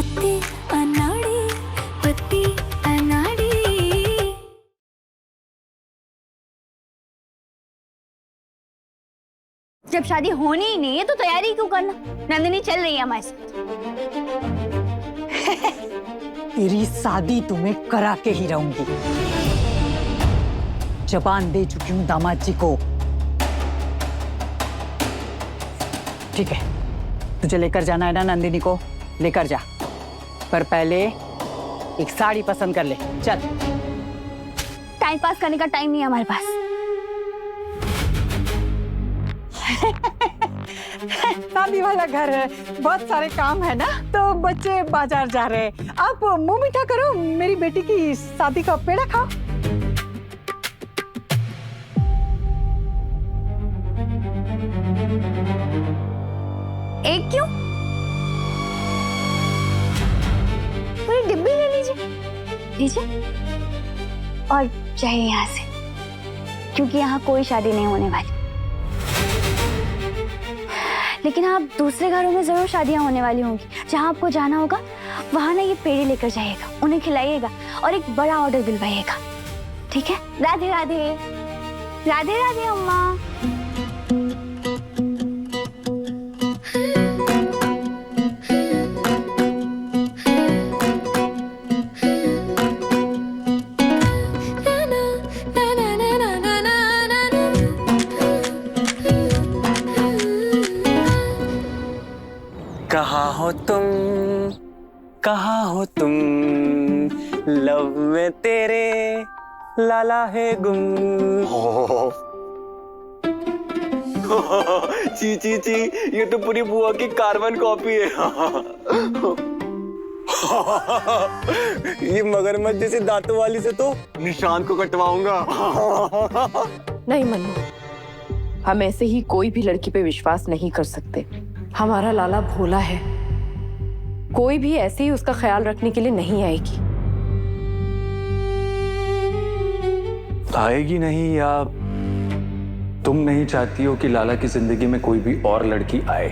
पत्ती अनाड़ी, पत्ती अनाड़ी। जब शादी होनी ही नहीं है तो तैयारी क्यों करना? नंदिनी चल रही है हमारे साथ। तेरी शादी तो मैं करा के ही रहूंगी। जबान दे चुकी हूँ दामाद जी को। ठीक है, तुझे लेकर जाना है ना नंदिनी को, लेकर जा। पर पहले एक साड़ी पसंद कर ले। चल। टाइम पास करने का टाइम नहीं है हमारे पास। शादी वाला घर है, बहुत सारे काम है ना, तो बच्चे बाजार जा रहे हैं। आप मुंह मीठा करो, मेरी बेटी की शादी का पेड़ा खाओ। एक क्यों? पूरी डिब्बी ले लीजिए, लीजिए और जाइए यहाँ से, क्योंकि यहाँ कोई शादी नहीं होने वाली। लेकिन आप दूसरे घरों में जरूर शादियां होने वाली होंगी। जहां आपको जाना होगा वहां ना ये पेड़े लेकर जाइएगा, उन्हें खिलाइएगा और एक बड़ा ऑर्डर दिलवाइएगा। ठीक है? राधे राधे। राधे राधे अम्मा। कहाँ हो तुम, कहाँ हो तुम, लव में तेरे लाला है गुम। ची ची ची, ये तो पूरी बुआ की कार्बन कॉपी है। ये मगरमच्छ जैसी दांतों वाली से तो निशान को कटवाऊंगा। नहीं मन्नू, हम ऐसे ही कोई भी लड़की पे विश्वास नहीं कर सकते। हमारा लाला भोला है, कोई भी ऐसे ही उसका ख्याल रखने के लिए नहीं आएगी। आएगी नहीं, या तुम नहीं चाहती हो कि लाला की जिंदगी में कोई भी और लड़की आए?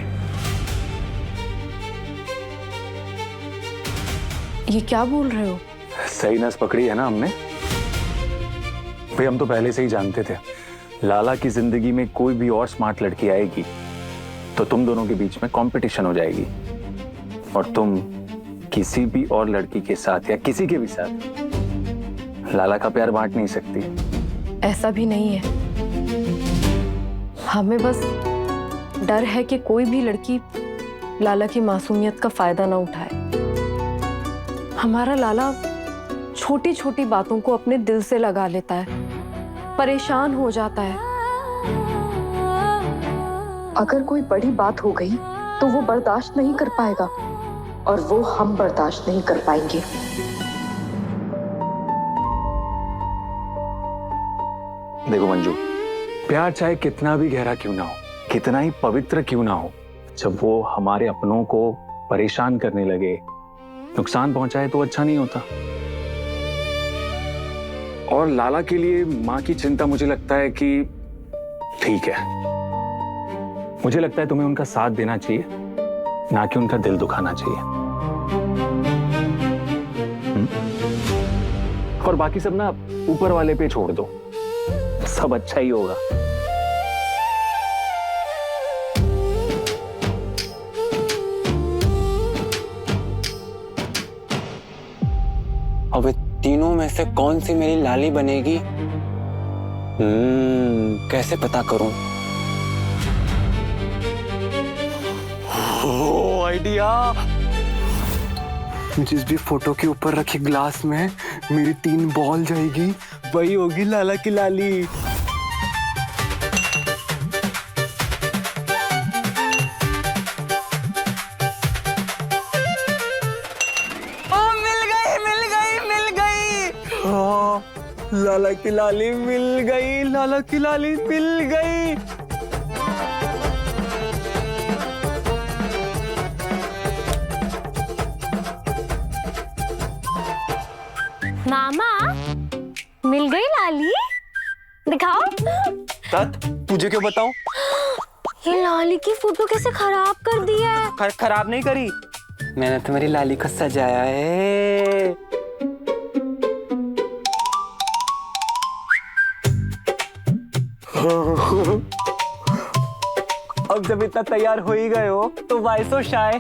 ये क्या बोल रहे हो? सही नस पकड़ी है ना हमने। भाई हम तो पहले से ही जानते थे लाला की जिंदगी में कोई भी और स्मार्ट लड़की आएगी तो तुम दोनों के बीच में कंपटीशन हो जाएगी और तुम किसी भी और लड़की के साथ या किसी के भी साथ लाला का प्यार बांट नहीं सकती। ऐसा भी नहीं है, हमें बस डर है कि कोई भी लड़की लाला की मासूमियत का फायदा ना उठाए। हमारा लाला छोटी छोटी बातों को अपने दिल से लगा लेता है, परेशान हो जाता है। अगर कोई बड़ी बात हो गई तो वो बर्दाश्त नहीं कर पाएगा और वो हम बर्दाश्त नहीं कर पाएंगे। देखो मंजू, प्यार चाहे कितना भी गहरा क्यों ना हो, कितना ही पवित्र क्यों ना हो, जब वो हमारे अपनों को परेशान करने लगे, नुकसान पहुंचाए तो अच्छा नहीं होता। और लाला के लिए माँ की चिंता मुझे लगता है कि ठीक है। मुझे लगता है तुम्हें उनका साथ देना चाहिए, ना कि उनका दिल दुखाना चाहिए। और बाकी सब ना ऊपर वाले पे छोड़ दो, सब अच्छा ही होगा। अब तीनों में से कौन सी मेरी लाली बनेगी? कैसे पता करूं? ओह आइडिया! जिस भी फोटो के ऊपर रखी ग्लास में मेरी 3 बॉल जाएगी, वही होगी लाला की लाली। लाला की लाली मिल गई, लाला की लाली मिल गई। मामा, मिल गई लाली? दिखाओ। तत, तुझे क्यों बताऊं? ये लाली की फोटो कैसे खराब कर दी है? खराब नहीं करी, मैंने तो मेरी लाली को सजाया है। अब जब इतना तैयार हो ही गए हो तो वाई सो शाय।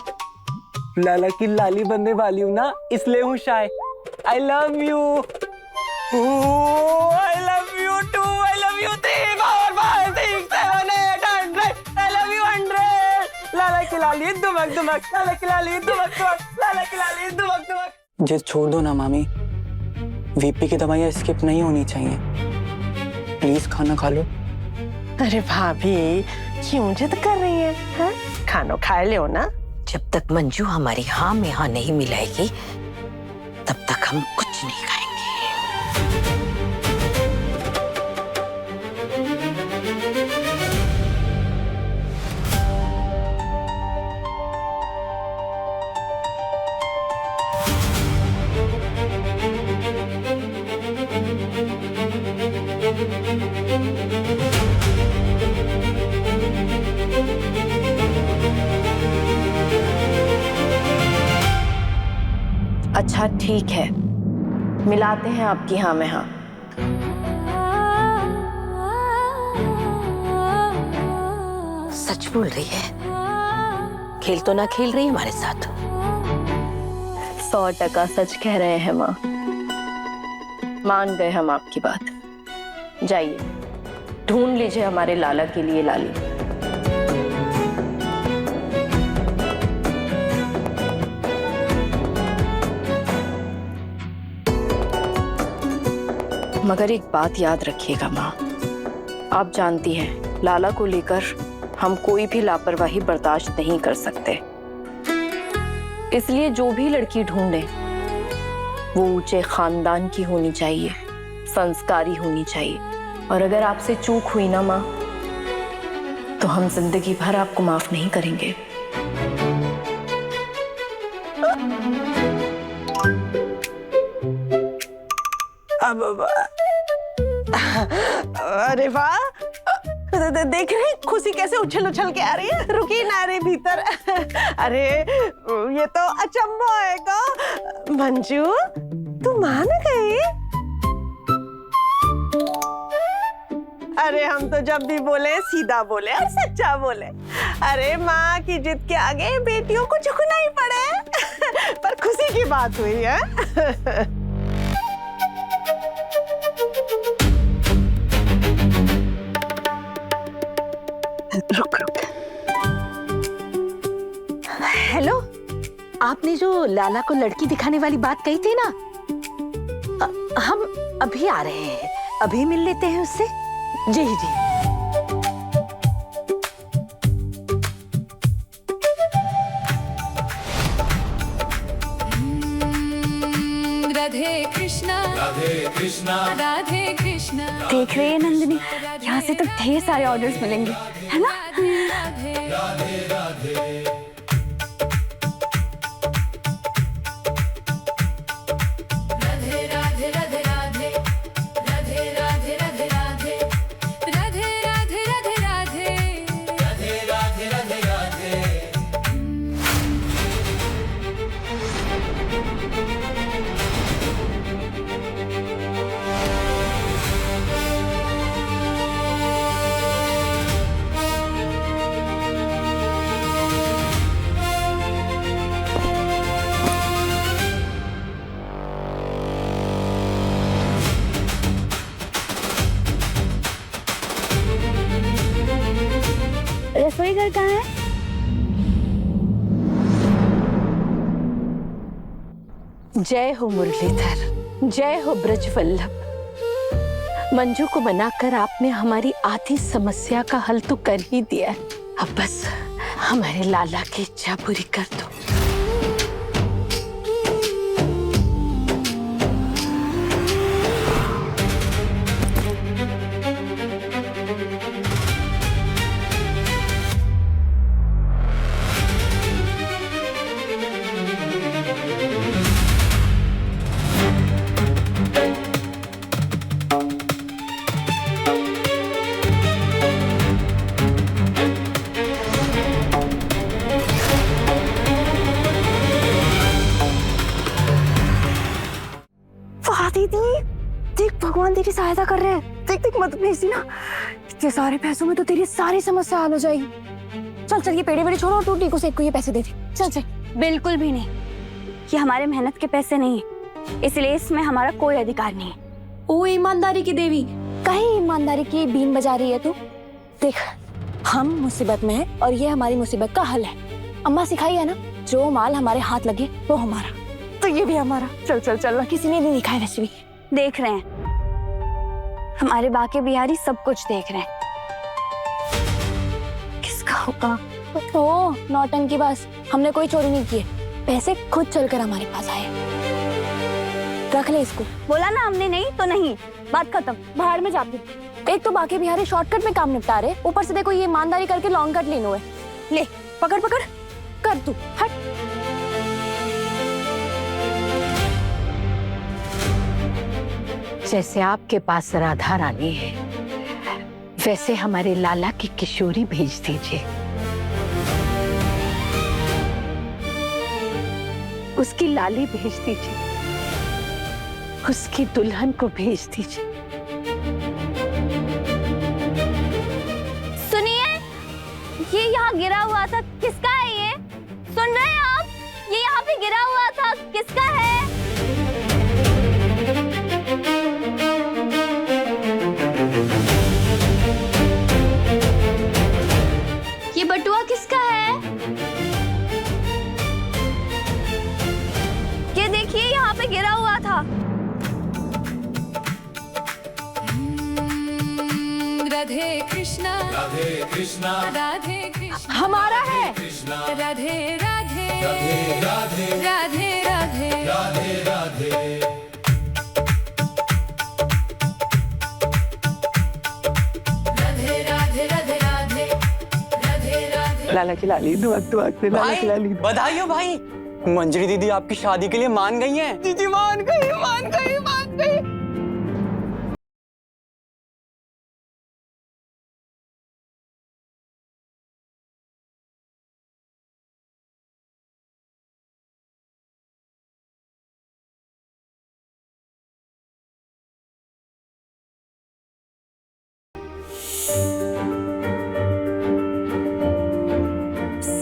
लाला की लाली बनने वाली हूँ ना, इसलिए हूँ shy. I love you. I love you too. I love you 3 4 5 6 7 8 100। I love you 100। लाला की लाली दुमक दुमक, लाला की लाली दुमक दुमक, लाला की लाली दुमक दुमक। जिद छोड़ दो ना मामी, वीपी की दवाइयाँ स्किप नहीं होनी चाहिए। प्लीज खाना खा लो। अरे भाभी क्यों जिद कर रही है, हाँ? खानो खा लो ना। जब तक मंजू हमारी हाँ में हाँ नहीं मिलाएगी तब तक हम कुछ नहीं खाएंगे। अच्छा ठीक है, मिलाते हैं आपकी हाँ में हाँ। सच बोल रही है, खेल तो ना खेल रही हमारे साथ। 100% सच कह रहे हैं माँ। मान गए हम आपकी बात। जाइए ढूंढ लीजिए हमारे लाला के लिए लाली। मगर एक बात याद रखिएगा माँ, आप जानती हैं लाला को लेकर हम कोई भी लापरवाही बर्दाश्त नहीं कर सकते। इसलिए जो भी लड़की ढूंढे वो ऊंचे खानदान की होनी चाहिए, संस्कारी होनी चाहिए। और अगर आपसे चूक हुई ना माँ तो हम जिंदगी भर आपको माफ नहीं करेंगे। अरे वाह, देख रहे खुशी कैसे उछल उछल के आ रही है। रुकी ना रे भीतर। अरे ये तो अचंभा आएगा। मंजू तू मान गई? अरे हम तो जब भी बोले सीधा बोले और सच्चा बोले। अरे माँ की जिद के आगे बेटियों को झुकना ही पड़े। पर खुशी की बात हुई है। रुक रुक। हेलो, आपने जो लाला को लड़की दिखाने वाली बात कही थी ना, हम अभी आ रहे हैं, अभी मिल लेते हैं उससे। जी जी। राधे कृष्णा राधे कृष्णा राधे कृष्णा। देख रही है नंदिनी, यहाँ से तो ढेर सारे ऑर्डर्स मिलेंगे, है ना? राधे राधे राधे रसोई घर कहाँ है? जय हो मुरलीधर, जय हो ब्रजवल्लभ। मंजू को मनाकर आपने हमारी आधी समस्या का हल तो कर ही दिया है। अब बस हमारे लाला की इच्छा पूरी कर दो। दीदी देख, भगवान तेरी सहायता कर रहे हैं। देख देख, मत भेज दी ना, इतने सारे पैसों में तो तेरी सारी समस्या हल हो जाएगी। चल चल, ये पेड़े वेड़े छोड़ो और तू टीकू सेठ को ये पैसे दे दे। चल चल। बिल्कुल भी नहीं, ये हमारे मेहनत के पैसे नहीं है, इसलिए इसमें हमारा कोई अधिकार नहीं है। ओ ईमानदारी की देवी, कहीं ईमानदारी की बीन बजा रही है तू? देख, हम मुसीबत में हैं और ये हमारी मुसीबत का हल है। अम्मा सिखाई है ना, जो माल हमारे हाथ लगे वो हमारा, तो ये भी हमारा। चल चल चल, किसी ने नहीं दिखाया वैसे भी। देख रहे हैं, हमारे बाके बिहारी सब कुछ देख रहे हैं। किसका होगा? ओ नौटंकी बस, हमने कोई चोरी नहीं की है, पैसे खुद चलकर हमारे पास आए। रख ले इसको। बोला ना हमने, नहीं तो नहीं, बात खत्म। बाहर में जाती, एक तो बाकी बिहारी शॉर्टकट में काम निपटा रहे, ऊपर से देखो ये ईमानदारी करके लॉन्ग कट लेनो है। ले पकड़ पकड़ कर, तू हट। जैसे आपके पास राधा रानी है, वैसे हमारे लाला की किशोरी भेज दीजिए। उसकी लाली भेज दीजिए, उसकी दुल्हन को भेज दीजिए। सुनिए, ये यहाँ गिरा हुआ था, किसका है ये? सुन रहे हैं आप? ये यहाँ पे गिरा हुआ था, किसका है? ये बटुआ किसका है? ये देखिए, यहाँ पे गिरा हुआ था। राधे कृष्णा राधे कृष्णा राधे कृष्णा हमारा है। कृष्णा राधे राधे राधे राधे राधे राधे राधे राधे राधे राधे राधे राधे। लाला की लाली दुआक दुआक से, लाला की लाली। बधाई हो भाई, मंजरी दीदी आपकी शादी के लिए मान गई हैं। दीदी मान गई, मान गई, मान गई।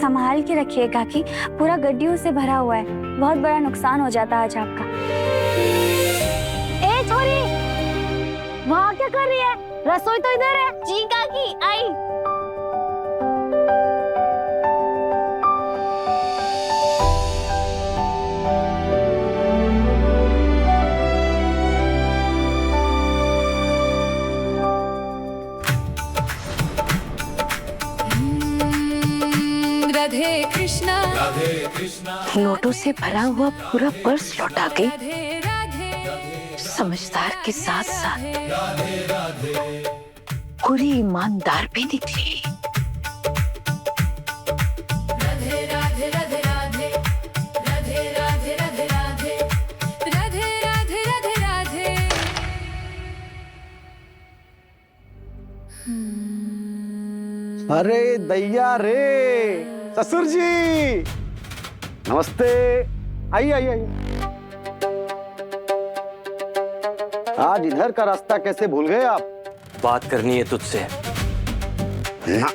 संभाल के रखिएगा कि पूरा गड्डियों से भरा हुआ है, बहुत बड़ा नुकसान हो जाता है आज आपका। ए छोरी, वहाँ क्या कर रही है? रसोई तो इधर है। जी काकी, आई। राधे कृष्णा राधे कृष्णा नोटों से भरा हुआ पूरा पर्स लौटा के राधे राधे समझदार के साथ साथ पूरी ईमानदार भी निकली। राधे राधे राधे राधे राधे राधे राधे राधे राधे राधे राधे राधे। अरे दैया रे, ससुर जी नमस्ते। आइए आइए आइए। आज इधर का रास्ता कैसे भूल गए आप? बात करनी है तुझसे। ना,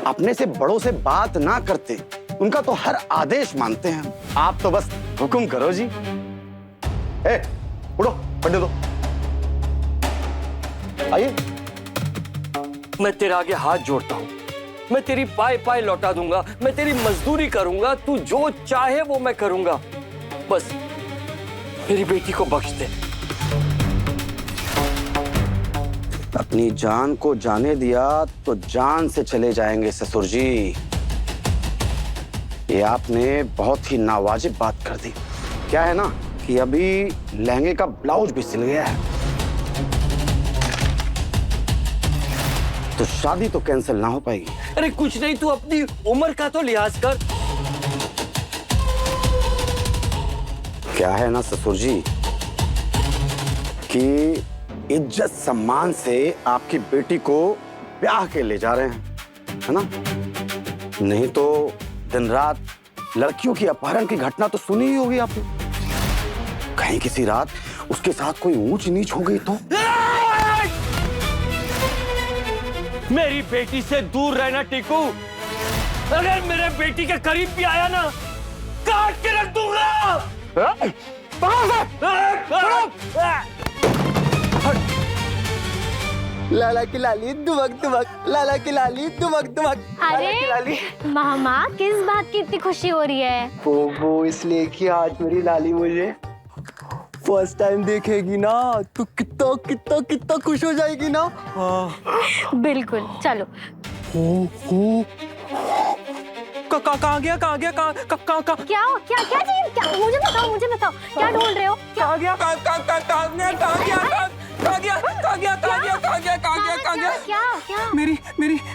अपने से बड़ों से बात ना करते, उनका तो हर आदेश मानते हैं। आप तो बस हुक्म करो जी। ए, उठो, पढ़ने दो। आइए। मैं तेरे आगे हाथ जोड़ता हूँ, मैं तेरी पाए पाए लौटा दूंगा, मैं तेरी मजदूरी करूंगा, तू जो चाहे वो मैं करूंगा, बस मेरी बेटी को बख्श दे। अपनी जान को जाने दिया तो जान से चले जाएंगे ससुर जी। ये आपने बहुत ही नावाजिब बात कर दी। क्या है ना कि अभी लहंगे का ब्लाउज भी सिल गया है, तो शादी तो कैंसिल ना हो पाएगी। अरे कुछ नहीं, तू अपनी उम्र का तो लिहाज कर। क्या है ना ससुर जी कि इज्जत सम्मान से आपकी बेटी को ब्याह के ले जा रहे हैं, है ना? नहीं तो दिन रात लड़कियों की अपहरण की घटना तो सुनी ही होगी आपने। कहीं किसी रात उसके साथ कोई ऊंच नीच हो गई तो? मेरी बेटी से दूर रहना टीकू। अगर मेरे बेटी के करीब भी आया ना, काट के रख दूंगा। लाला की लाली दुबक दुबक, लाला की लाली दुबक दुबक। अरे मामा, किस बात की इतनी खुशी हो रही है? वो इसलिए कि आज मेरी लाली मुझे फर्स्ट टाइम देखेगी ना, तो कितना कितना कितना खुश हो जाएगी ना। बिल्कुल, चलो। कहाँ गया क्या क्या चाहिए? क्या मुझे बताओ क्या ढूंढ रहे हो? कहाँ गया? क्या?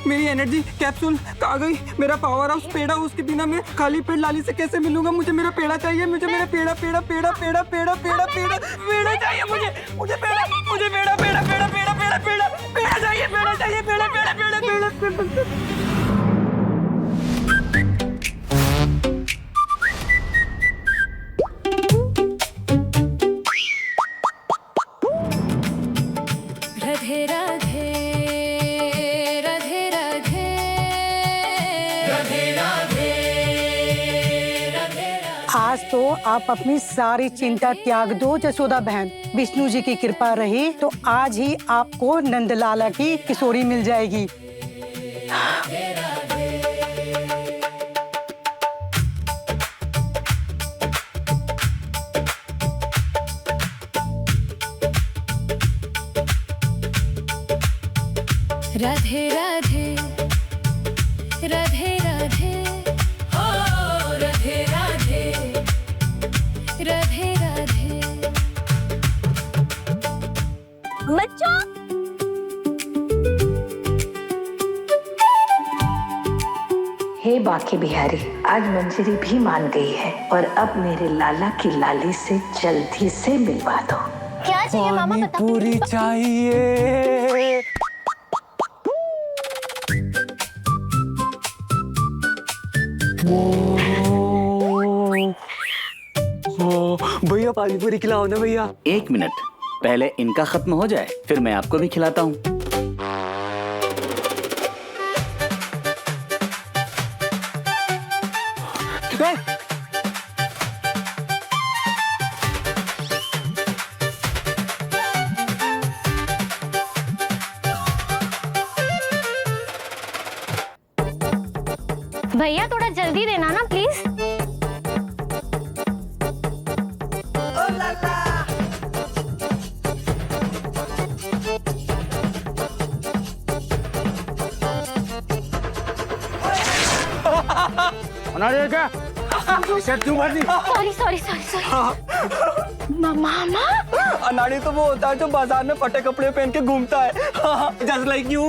मेरी एनर्जी कैप्सूल कहाँ गई? मेरा पावर हाउस पेड़ा, उसके बिना मैं खाली पेड़ लाली से कैसे मिलूंगा? मुझे मेरा पेड़ा चाहिए, मुझे मेरा पेड़ा चाहिए, मुझे पेड़ा। राधे राधे राधे राधे राधे राधे राधे। आज तो आप अपनी सारी चिंता त्याग दो जसोदा बहन। विष्णु जी की कृपा रही तो आज ही आपको नंदलाला की किशोरी मिल जाएगी। राधे राधे राधे राधे ओ राधे राधे राधे राधे। बच्चों, हे बाकी बिहारी, आज मंजरी भी मान गई है और अब मेरे लाला की लाली से जल्दी से मिलवा दो। क्या चाहिए मामा? बताओ। पूरी चाहिए। भैया पानी पूरी खिलाओ ना भैया। 1 मिनट, पहले इनका खत्म हो जाए, फिर मैं आपको भी खिलाता हूँ। भैया थोड़ा जल्दी देना ना प्लीज। सॉरी। मामा, अनाड़ी तो वो होता है जो बाजार में फटे कपड़े पहन के घूमता है। Just like you.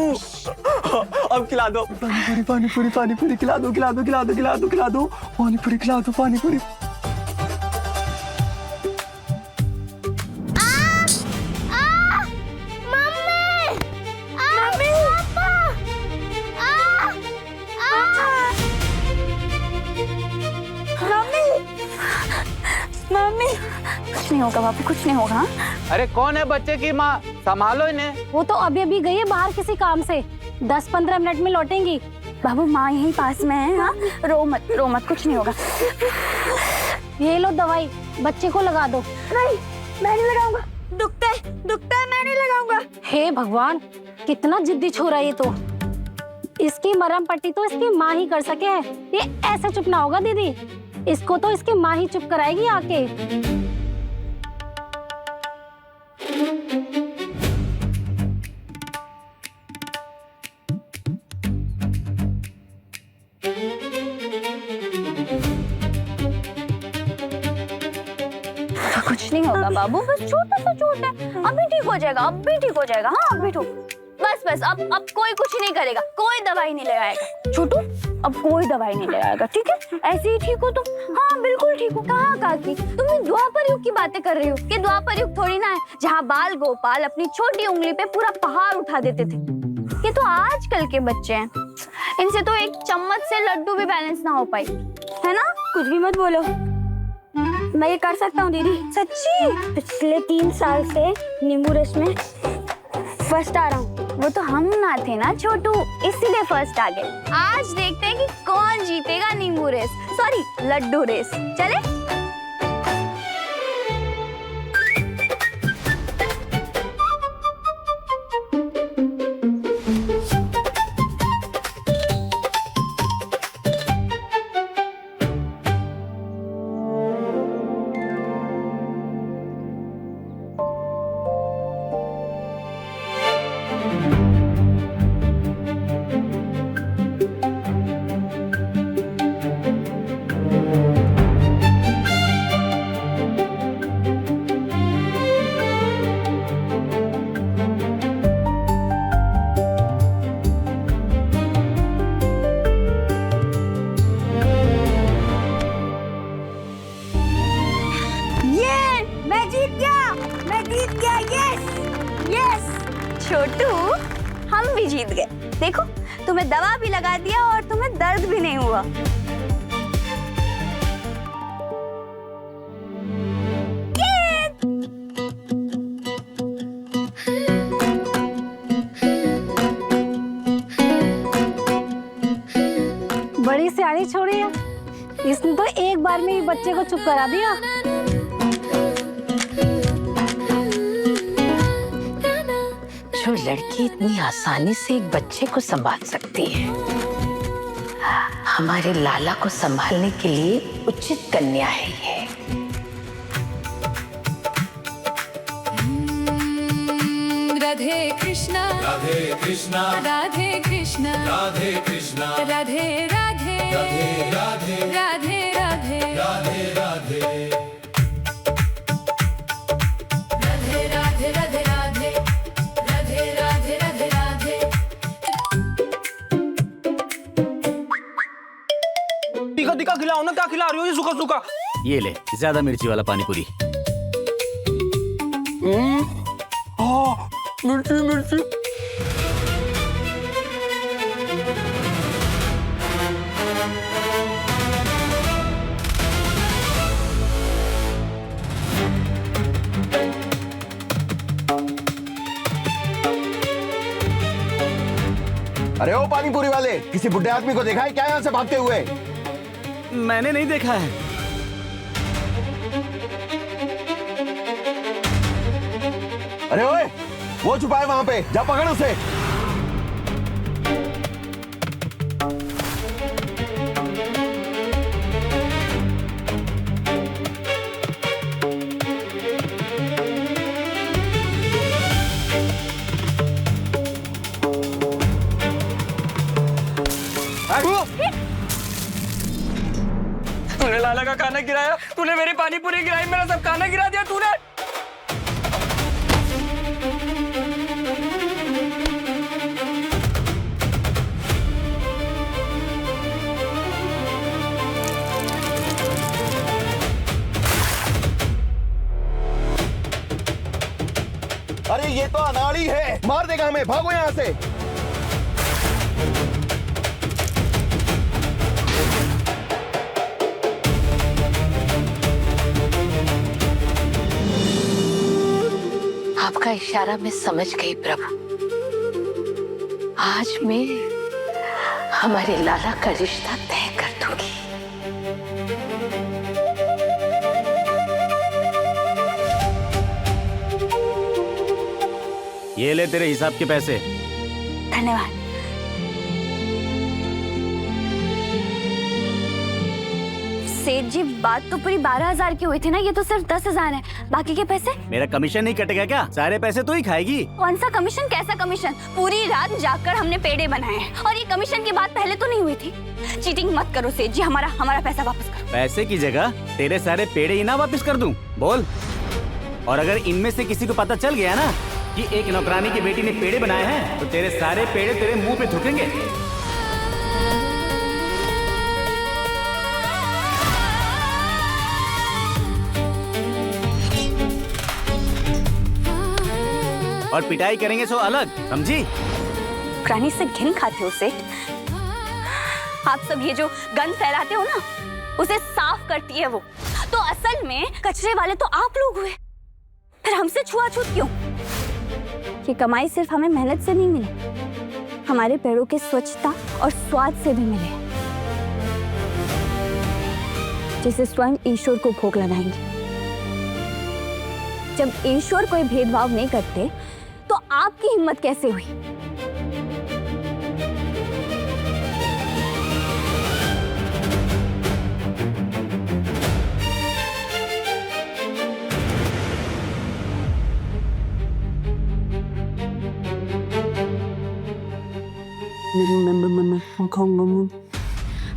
अब खिला दो पानी पूरी खिला दो पानी पूरी खिला दो पानी पूरी। कुछ नहीं होगा बाबू, कुछ नहीं होगा। अरे कौन है बच्चे की माँ? संभालो इन्हें। वो तो अभी गई है बाहर किसी काम से, 10-15 मिनट में लौटेंगी। बाबू माँ यहीं पास में है। हाँ, रो मत, कुछ नहीं होगा। ये लो दवाई, बच्चे को लगा दो। नहीं, मैं नहीं लगाऊंगा। दुखता है, मैं नहीं लगाऊंगा। हे भगवान, कितना जिद्दी छोरा ये तो। इसकी मरहम पट्टी तो इसकी माँ ही कर सके है। ये ऐसे चुप ना होगा दीदी, इसको तो इसकी माँ ही चुप कराएगी आके। कुछ नहीं होगा बाबू, बस छोटा सा चोट है, अभी ठीक हो जाएगा। हाँ, अभी ठीक। बस अब कोई कुछ नहीं करेगा, कोई दवाई नहीं लगाएगा। छोटू, अब कोई दवाई नहीं लगाएगा, ठीक है? ऐसे ही ठीक हो तुम? हाँ बिल्कुल ठीक हो। कहाँ काकी, तुम द्वापर युग की बातें कर रही हो? कि द्वापर युग थोड़ी ना है जहाँ बाल गोपाल अपनी छोटी उंगली पे पूरा पहाड़ उठा देते थे। ये तो आजकल के बच्चे हैं, इनसे तो एक चम्मच से लड्डू भी बैलेंस ना हो पाई, है ना? कुछ भी मत बोलो। मैं ये कर सकता हूँ दीदी, सच्ची। पिछले 3 साल से नींबू रस में फर्स्ट आ रहा हूँ। वो तो हम ना थे ना छोटू, इसीलिए फर्स्ट आ गए। आज देखते हैं कि कौन जीतेगा नींबू रेस, सॉरी लड्डू रेस। चले? छोटू, हम भी जीत गए। देखो, तुम्हें दवा भी लगा दिया और तुम्हें दर्द भी नहीं हुआ। बड़ी सियानी छोड़ी है, इसने तो एक बार में ही बच्चे को चुप करा दिया। जो लड़की इतनी आसानी से एक बच्चे को संभाल सकती है, हमारे लाला को संभालने के लिए उचित कन्या है ये। राधे कृष्णा राधे कृष्णा राधे कृष्णा राधे कृष्णा राधे राधे राधे राधे राधे राधे राधे राधे राधे राधे राधे राधे राधे राधे राधे। तीखा तीखा खिलाओ ना, क्या खिला रही हो ये सूखा सूखा? ये ले, ज्यादा मिर्ची वाला पानी पूरी। मिर्ची मिर्ची। अरे ओ पानीपुरी वाले, किसी बुढ़े आदमी को देखा है क्या यहाँ से भागते हुए? मैंने नहीं देखा है। अरे ओए, वो छुपा है वहां पे, जा पकड़ उसे। तूने लाला का खाना गिराया, तूने मेरी पानी पूरी गिराई, मेरा सब खाना गिरा दिया तूने। अरे ये तो अनाड़ी है, मार देगा हमें, भागो यहाँ से। आपका इशारा मैं समझ गई प्रभु। आज मैं हमारे लाला का रिश्ता तय कर दूंगी। ये ले तेरे हिसाब के पैसे। धन्यवाद। सेठ जी, बात तो पूरी 12,000 की हुई थी ना, ये तो सिर्फ 10,000 है। बाकी के पैसे? मेरा कमीशन नहीं कटेगा क्या? सारे पैसे तू ही खाएगी। कौन सा कमीशन, कैसा कमीशन? पूरी रात जाकर हमने पेड़े बनाए हैं और ये कमीशन की बात पहले तो नहीं हुई थी। चीटिंग मत करो सेठ जी, हमारा पैसा वापस करो। पैसे की जगह तेरे सारे पेड़े ही ना वापस कर दूं, बोल। और अगर इनमें से किसी को पता चल गया ना कि एक नौकरानी की बेटी ने पेड़े बनाए हैं, तो तेरे सारे पेड़े तेरे मुंह पे थूकेंगे। और पिटाई करेंगे सो अलग, समझी? प्राणी से घिन खाते हो सेठ। आप सब ये जो गंद फैलाते हो ना, उसे साफ करती है वो। तो असल में कचरे वाले तो आप लोग हुए। फिर हमसे छुआछूत क्यों? ये कमाई सिर्फ हमें मेहनत से नहीं मिली, हमारे पैरों की स्वच्छता और स्वाद से भी मिले, जिसे स्वयं ईश्वर को भोग लगाएंगे। जब ईश्वर कोई भेदभाव नहीं करते तो आपकी हिम्मत कैसे हुई?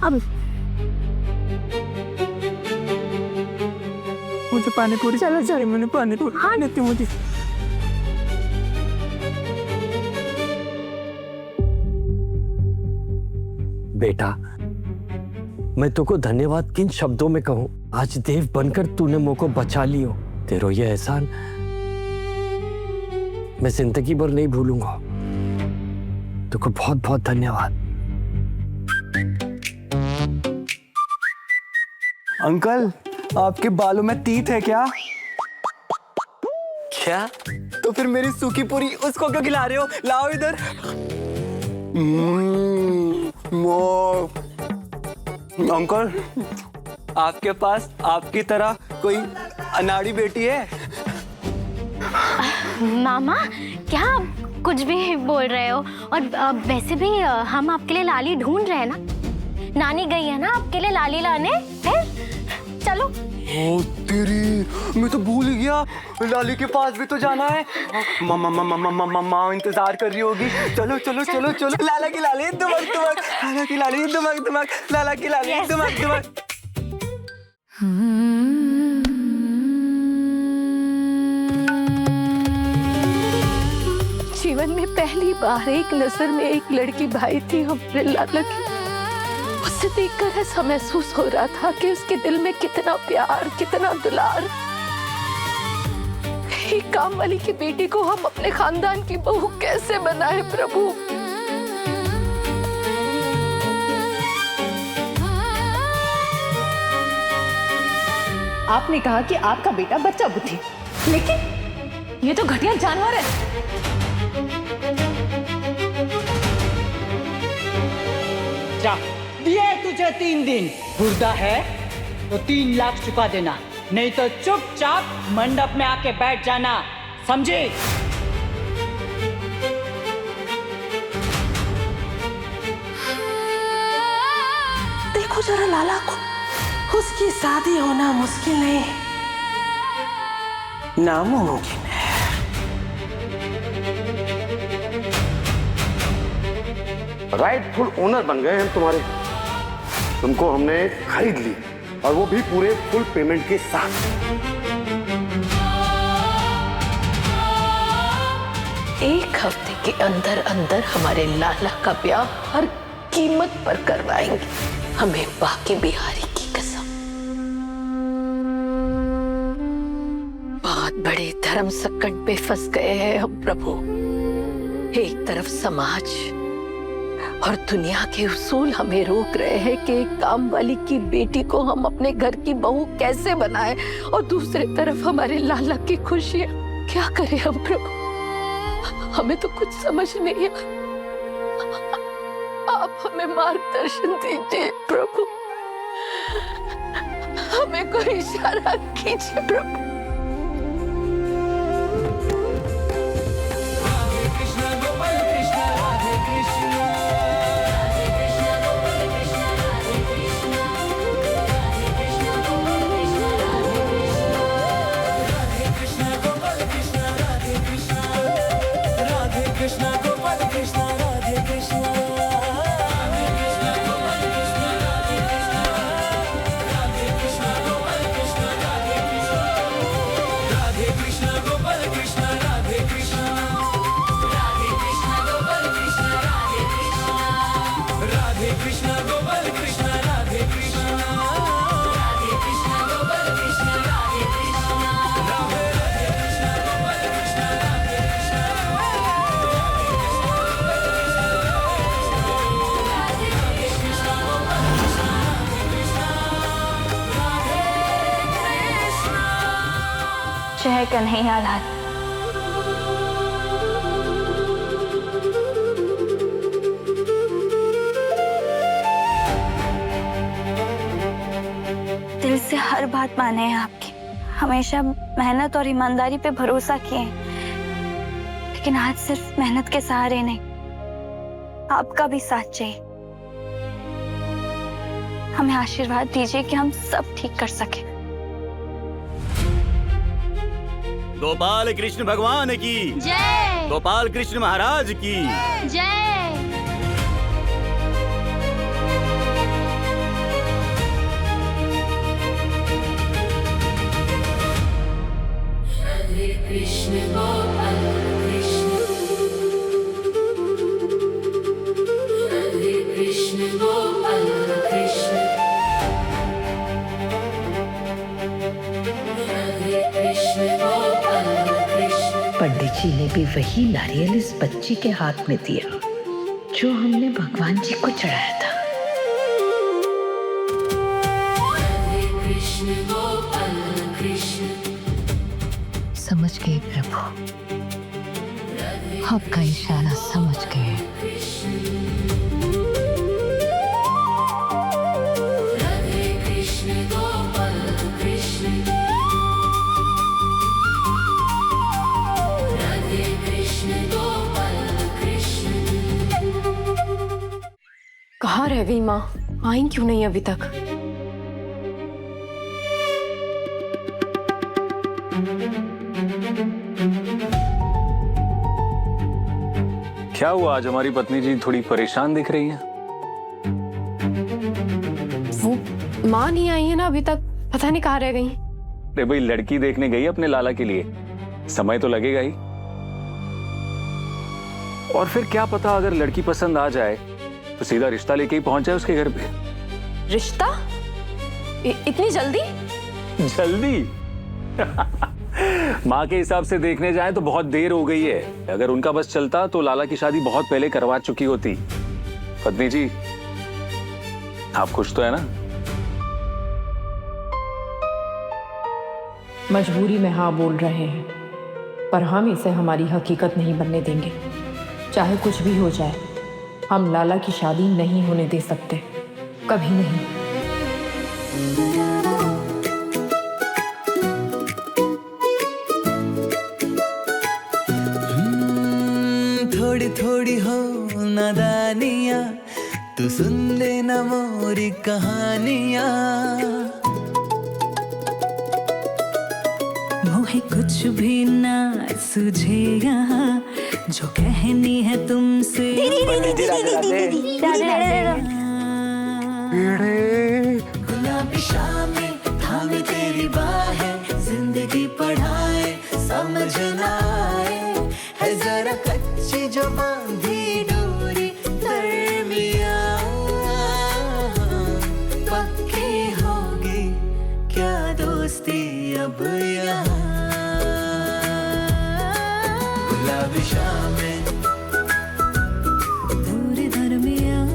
अब मुझे पानी पूरी, चलो चलो, मैंने पानी पूरी खानी थी मुझे। बेटा, मैं तुमको धन्यवाद किन शब्दों में कहूं? आज देव बनकर तूने मुझको बचा लियो। तेरो ये एहसान मैं जिंदगी भर नहीं भूलूंगा। तुमको बहुत बहुत धन्यवाद। अंकल, आपके बालों में तीत है क्या? क्या? तो फिर मेरी सूखी पूरी उसको क्यों खिला रहे हो? लाओ इधर। अंकल, आपके पास आपकी तरह कोई अनाड़ी बेटी है? मामा, क्या आप कुछ भी बोल रहे हो? और वैसे भी हम आपके लिए लाली ढूंढ रहे हैं ना। नानी गई है ना आपके लिए लाली लाने, है? चलो। ओ तेरी, मैं तो भूल ही गया, लाली के पास भी तो जाना है। मम्मा इंतजार कर रही होगी। चलो चलो चलो चलो। लाला की लाली दुमक दुमक, लाला की लाली दुमक दुमक, लाला की लाली दुमक दुमक। जीवन में पहली बार एक नजर में एक लड़की भाई थी हमारे लाला की। उसे देखकर ऐसा महसूस हो रहा था कि उसके दिल में कितना प्यार, कितना दुलार। एक काम वाली की बेटी को हम अपने खानदान की बहू कैसे बनाए प्रभु? आपने कहा कि आपका बेटा बच्चा बुद्धि, लेकिन ये तो घटिया जानवर है। जा, दिए तुझे 3 दिन। गुर्दा है तो 3 लाख चुका देना, नहीं तो चुपचाप मंडप में आके बैठ जाना, समझे? देखो जरा लाला को, उसकी शादी होना मुश्किल नहीं, नामुमकिन है। राइटफुल ओनर बन गए हम तुम्हारे। तुमको हमने खरीद ली, और वो भी पूरे फुल पेमेंट के साथ। एक हफ्ते के अंदर अंदर हमारे लाला का ब्याह हर कीमत पर करवाएंगे, हमें बाकी बिहारी की कसम। बहुत बड़े धर्म संकट पे फंस गए हैं हम प्रभु। एक तरफ समाज और दुनिया के उसूल हमें रोक रहे हैं कि एक काम वाली की बेटी को हम अपने घर की बहू कैसे बनाएं, और दूसरी तरफ हमारे लाला की खुशियां। क्या करें हम प्रभु? हमें तो कुछ समझ नहीं आ। आप हमें मार्गदर्शन दीजिए प्रभु, हमें कोई इशारा कीजिए प्रभु। जय कन्हैया लाल। दिल से हर बात माने हैं आपकी, हमेशा मेहनत और ईमानदारी पे भरोसा किए हैं, लेकिन आज सिर्फ मेहनत के सहारे नहीं, आपका भी साथ चाहिए। हमें आशीर्वाद दीजिए कि हम सब ठीक कर सके। गोपाल कृष्ण भगवान की जय। गोपाल कृष्ण महाराज की जय। राधे कृष्ण गोपाल कृष्ण, राधे कृष्ण गोपाल कृष्ण, राधे कृष्ण गोपाल कृष्ण। पंडित जी ने भी वही नारियल इस बच्ची के हाथ में दिया जो हमने भगवान जी को चढ़ाया था। राधे कृष्ण गोपाल कृष्ण, समझ गए प्रभु, आपका इशारा समझ गए। राधे कृष्ण गोपाल कृष्ण, राधे कृष्ण गोपाल कृष्ण। कहाँ रह गई माँ? आई क्यों नहीं अभी तक? क्या हुआ, आज हमारी पत्नी जी थोड़ी परेशान दिख रही हैं? वो माँ नहीं आई है ना अभी तक, पता नहीं कहाँ रह गई। अरे भाई, लड़की देखने गई अपने लाला के लिए, समय तो लगेगा ही। और फिर क्या पता, अगर लड़की पसंद आ जाए तो सीधा रिश्ता लेके ही पहुंच जाए उसके घर पे। रिश्ता? इतनी जल्दी? जल्दी? माँ के हिसाब से देखने जाए तो बहुत देर हो गई है। अगर उनका बस चलता तो लाला की शादी बहुत पहले करवा चुकी होती। पत्नी जी, आप खुश तो है ना? मजबूरी में हाँ बोल रहे हैं, पर हम इसे हमारी हकीकत नहीं बनने देंगे। चाहे कुछ भी हो जाए, हम लाला की शादी नहीं होने दे सकते, कभी नहीं। थोड़ी थोड़ी हो नादानियाँ, तू सुन लेना मोरी कहानियाँ। मोहे कुछ भी ना सूझे यहाँ, जो कहनी है तुमसे। गुलाबी शामें थामे तेरी बाहें, जिंदगी पढ़ाए समझ ना आए, है जरा कच्ची जो बांधी डोरी दरमियां। पक्की होगी क्या दोस्ती अब यहाँ, गुलाबी शामें दूरी दरमियां,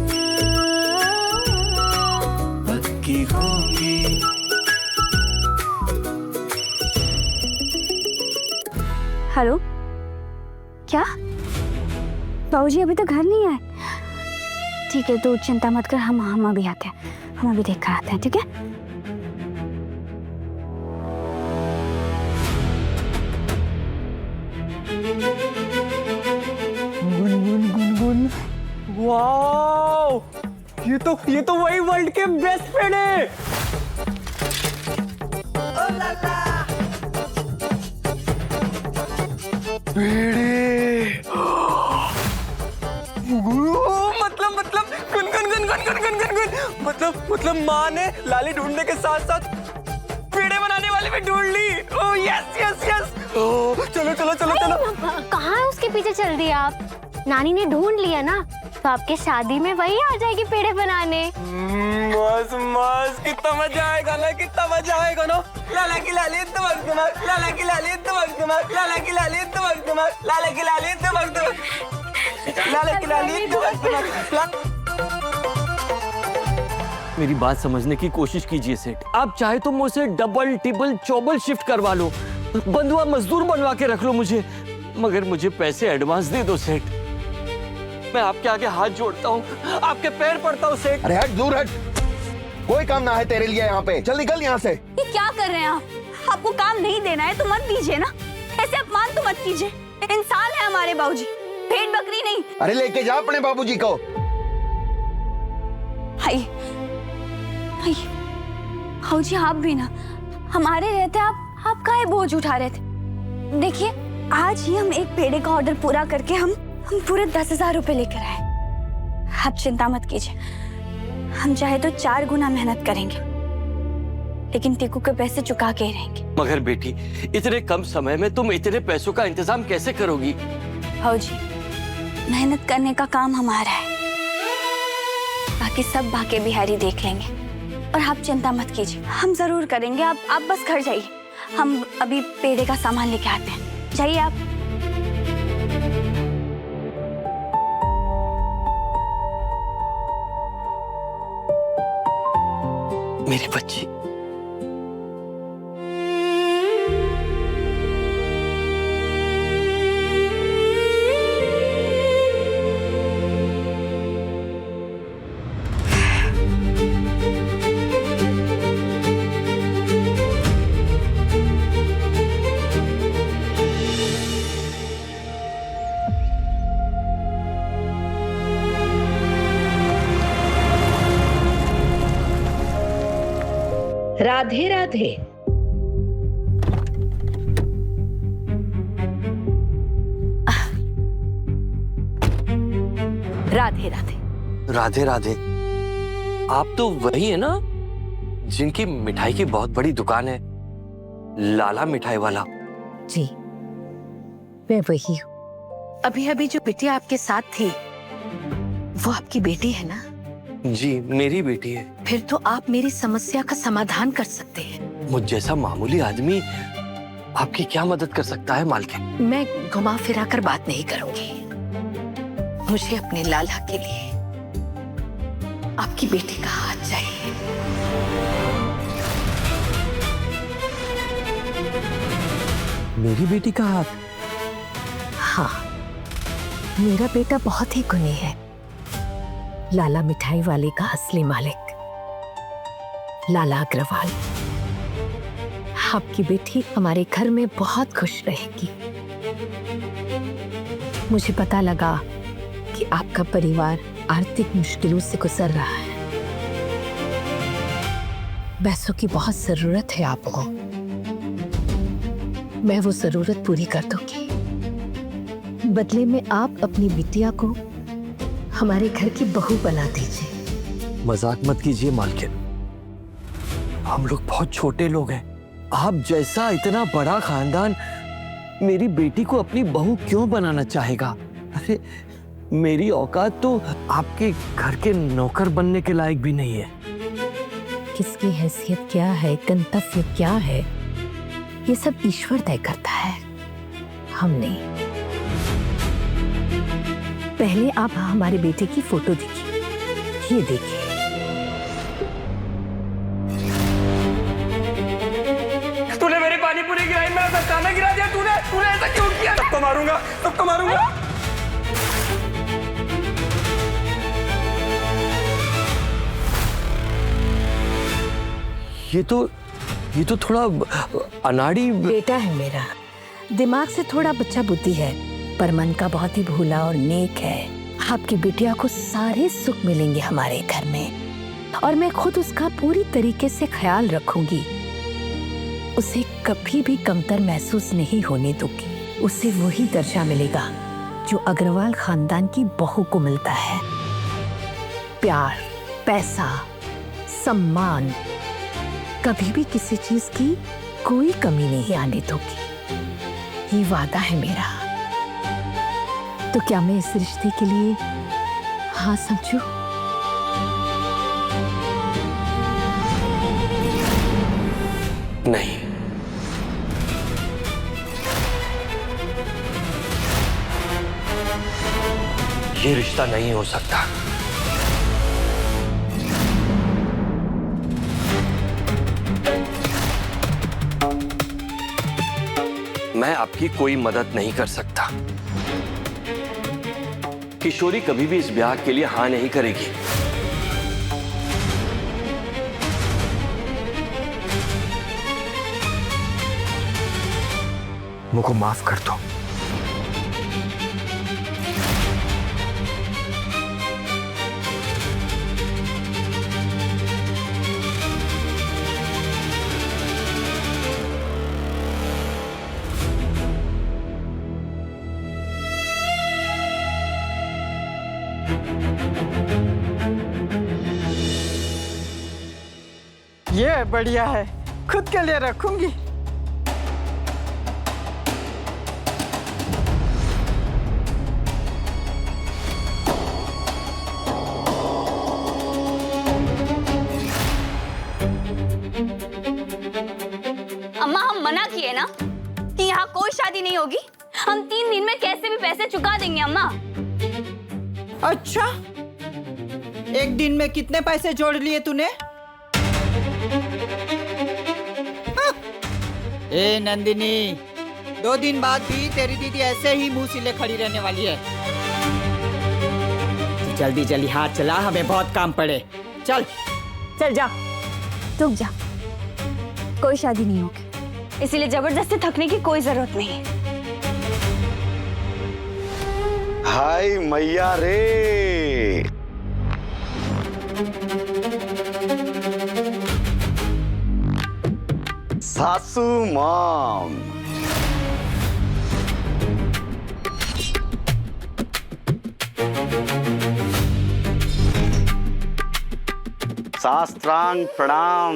पक्की होगी। हेलो, क्या बाबूजी अभी तक घर नहीं आए? ठीक है, तो चिंता मत कर, हम अभी आते हैं, हम अभी देख कर आते हैं, ठीक है? गुनगुन गुनगुन, वाओ, ये तो वही वर्ल्ड के बेस्ट फ्रेंड है। मतलब माँ ने लाली ढूंढने के साथ साथ पेड़े बनाने वाले भी ढूंढ ली। Oh yes yes yes. Oh चलो चलो चलो चलो। कहाँ है उसके पीछे चल दिया आप? नानी ने ढूंढ लिया ना, तो आपके शादी में वही आ जाएगी पेड़े बनाने। मस्त मस्त, कितना मजा आएगा ना, कितना मजा आएगा ना। लाला की लाली दमक दमक, लाला की लाली दमक दमक, लाला की लाली दमक दमक, लाला की लाली दमक दमक, लाला की लाली दमक दमक। मेरी बात समझने की कोशिश कीजिए सेठ। आप चाहे तो मुझसे डबल टिबल चौबल शिफ्ट करवा लो, बंधुआ मजदूर बनवा के रख लो मुझे, मगर मुझे पैसे एडवांस दे दो सेठ। मैं आपके आगे हाथ जोड़ता हूँ, आपके पैर पड़ता हूँ सेठ। अरे हट, दूर हट, कोई काम ना है तेरे लिए यहाँ पे, चल निकल यहाँ से। ये क्या कर रहे हैं आप? आपको काम नहीं देना है तो मत दीजिए ना, ऐसे अपमान तो मत कीजिए। इंसान है हमारे बाबूजी, भेड़ बकरी नहीं। अरे लेके जा अपने बाबूजी को। हाय हाय बाबूजी, आप भी ना, हमारे रहते आप काहे बोझ उठा रहे थे? देखिए, आज ही हम एक पेड़े का ऑर्डर पूरा करके हम पूरे 10,000 रुपए लेकर आए। आप चिंता मत कीजिए, हम चाहे तो 4 गुना मेहनत करेंगे, लेकिन टीकू के पैसे चुका के ही रहेंगे। मगर बेटी, इतने कम समय में तुम इतने पैसों का इंतजाम कैसे करोगी? भाऊजी, मेहनत करने का काम हमारा है, बाकी सब बाके बिहारी देख लेंगे। और आप चिंता मत कीजिए, हम जरूर करेंगे। आप बस घर जाइए, हम अभी पेड़े का सामान लेके आते हैं। जाइए आप। मेरी बच्ची, राधे राधे। राधे राधे। राधे राधे। आप तो वही है ना जिनकी मिठाई की बहुत बड़ी दुकान है, लाला मिठाई वाला? जी, मैं वही हूँ। अभी अभी जो बिटिया आपके साथ थी वो आपकी बेटी है ना? जी, मेरी बेटी है। फिर तो आप मेरी समस्या का समाधान कर सकते हैं। मुझ जैसा मामूली आदमी आपकी क्या मदद कर सकता है मालकिन? मैं घुमा फिरा कर बात नहीं करूंगी। मुझे अपने लाला के लिए आपकी बेटी का हाथ चाहिए। मेरी बेटी का हाथ? हाँ, मेरा बेटा बहुत ही गुणी है। लाला मिठाई वाले का असली मालिक लाला अग्रवाल। आपकी बेटी हमारे घर में बहुत खुश रहेगी। मुझे पता लगा कि आपका परिवार आर्थिक मुश्किलों से गुजर रहा है। पैसों की बहुत जरूरत है आपको। मैं वो जरूरत पूरी कर दूंगी। बदले में आप अपनी बिटिया को हमारे घर की बहू बना दीजिए। मजाक मत कीजिए मालकिन, हम लोग बहुत छोटे लोग हैं। आप जैसा इतना बड़ा खानदान मेरी बेटी को अपनी बहू क्यों बनाना चाहेगा? अरे मेरी औकात तो आपके घर के नौकर बनने के लायक भी नहीं है। किसकी हैसियत क्या है, गंतव्य क्या है, ये सब ईश्वर तय करता है, हम नहीं। पहले आप हमारे बेटे की फोटो देखिए। ये देखिए। तूने मेरी पानी पूरी गिराई, मेरा दस्ताना गिरा दिया। तूने ऐसा क्यों किया? सबको मारूंगा, सबको मारूंगा। ये तो थोड़ा अनाड़ी बेटा है मेरा। दिमाग से थोड़ा बच्चा बुद्धि है, पर मन का बहुत ही भोला और नेक है। आपकी बिटिया को सारे सुख मिलेंगे हमारे घर में, और मैं खुद उसका पूरी तरीके से ख्याल रखूंगी। उसे कभी भी कमतर महसूस नहीं होने दूंगी। उसे वही दर्जा मिलेगा जो अग्रवाल खानदान की बहू को मिलता है। प्यार, पैसा, सम्मान, कभी भी किसी चीज की कोई कमी नहीं आने दूंगी। ये वादा है मेरा। तो क्या मैं इस रिश्ते के लिए हाँ समझूं? नहीं, ये रिश्ता नहीं हो सकता। मैं आपकी कोई मदद नहीं कर सकता। किशोरी कभी भी इस ब्याह के लिए हाँ नहीं करेगी। मुझको माफ कर दो। ये बढ़िया है, खुद के लिए रखूंगी। अम्मा हम मना किए ना कि यहाँ कोई शादी नहीं होगी। हम 3 दिन में कैसे भी पैसे चुका देंगे अम्मा। अच्छा, एक दिन में कितने पैसे जोड़ लिए तूने? ए नंदिनी, 2 दिन बाद भी तेरी दीदी ऐसे ही मुंह सिले खड़ी रहने वाली है। जल्दी जल्दी हाथ चला, हमें बहुत काम पड़े। चल चल जा। रुक जा, कोई शादी नहीं होगी, इसीलिए जबरदस्ती थकने की कोई जरूरत नहीं है। हाय मैया रे, सासू मॉम। शास्त्रांग प्रणाम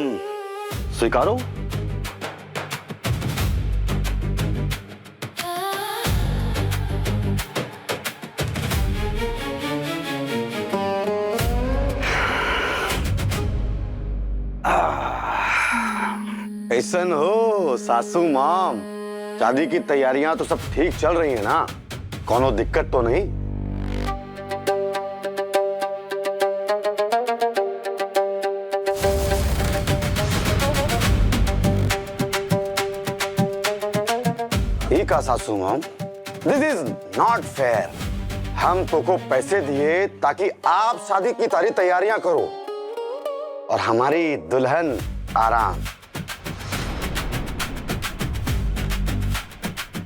स्वीकारो। कैसन हो सासू मॉम? शादी की तैयारियां तो सब ठीक चल रही है ना? कोनो दिक्कत तो नहीं? ठीक है सासू mom, this is not fair. हम तुमको पैसे दिए ताकि आप शादी की सारी तैयारियां करो और हमारी दुल्हन आराम।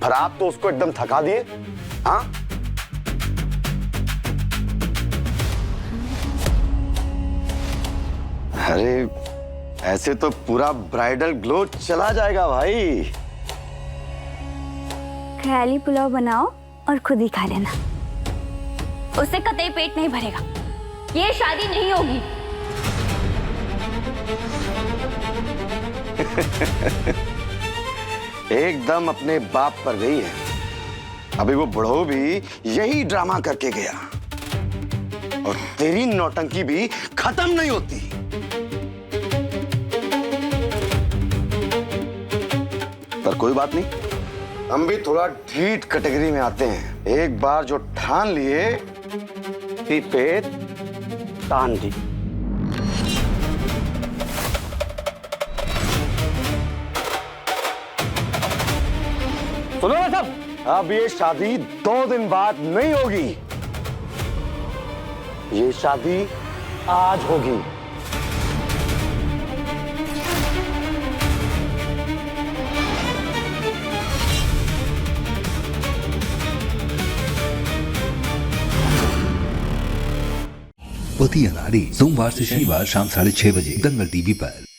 पर आप तो उसको एकदम थका दिए। हाँ, अरे ऐसे तो पूरा ब्राइडल ग्लो चला जाएगा भाई। ख्याली पुलाव बनाओ और खुद ही खा लेना, उससे कतई पेट नहीं भरेगा। ये शादी नहीं होगी। एकदम अपने बाप पर गई है। अभी वो बुढ़ो भी यही ड्रामा करके गया और तेरी नौटंकी भी खत्म नहीं होती। पर कोई बात नहीं, हम भी थोड़ा ढीठ कैटेगरी में आते हैं। एक बार जो ठान लिए कि पेट तान दी। सुनो ना सब, अब ये शादी 2 दिन बाद नहीं होगी, ये शादी आज होगी। पति अनाड़ी सोमवार से शनिवार शाम 6:30 बजे दंगल टीवी पर।